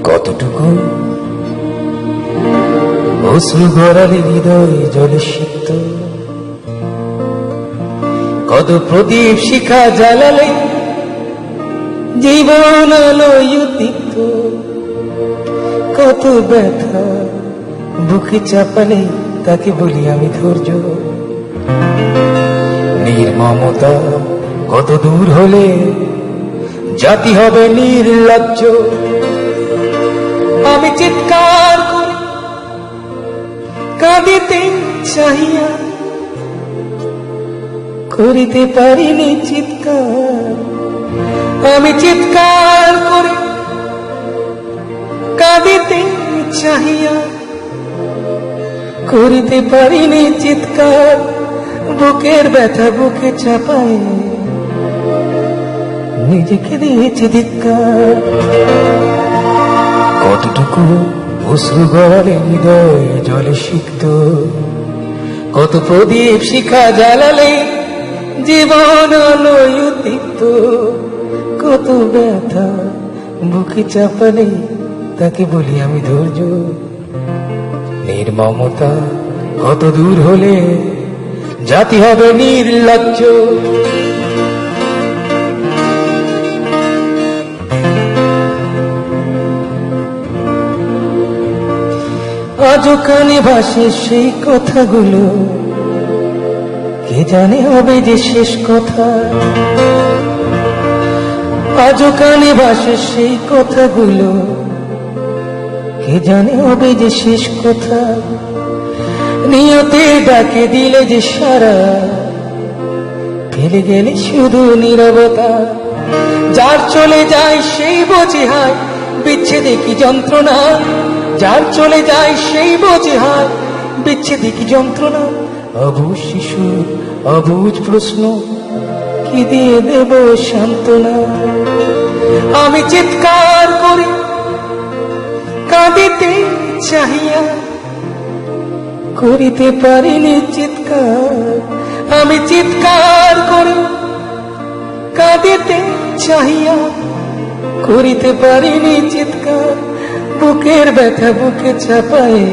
কতটুকু অশ্রু গড়ালে হৃদয় জলে সিক্ত, কত প্রদীপ শিখা জ্বালালে জীবন আলোয় উদ্দীপ্ত, কত ব্যথা বুকে চাপালে তাকে বলি আমি ধৈর্য। নির্মমতা কত দূর হলে জাতি হবে নির্লজ্জ। আমি চিৎকার করে কাঁদিতে চাহিয়া করিতে পারিনি চিৎকার। আমি চিৎকার করে কাঁদিতে চাহিয়া করিতে পারিনি চিৎকার। বুকের ব্যথা বুকে চাপায় নিজেকে দিয়েছি ধিক্কার। কতটুকু অশ্রু গড়ালে হৃদয় জলে সিক্ত, কত প্রদীপ শিখা জ্বালালে জীবন আলোয় উদ্দীপ্ত, কত ব্যথা বুকে চাপালে তাকে বলি আমি ধৈর্য। নির্মমতা কত দূর হলে জাতি হবে নির্লজ্জ। আজও কানে ভাসে সেই কথাগুলো, কে জানে হবে যে শেষ কথা। আজও কানে ভাসে সেই কথাগুলো, কে জানে হবে যে শেষ কথা। নিয়তে ডাকে দিলে যে সারা, ফেলে গেলে শুধু নীরবতা। যার চলে যায় সেই বোঝে হায় বিচ্ছেদে কি যন্ত্রণা। যার চলে যায় সেই বোঝে হায় বিচ্ছেদে কি যন্ত্রণা। অবুঝ শিশু অবুঝ প্রশ্ন, কি দিয়ে দেব সান্ত্বনা। আমি চিৎকার করে কাঁদিতে চাহিয়া করিতে পারিনি চিৎকার। আমি চিৎকার করে কাঁদিতে চাহিয়া করিতে পারিনি চিৎকার। বুকের ব্যথা বুকে চাপায়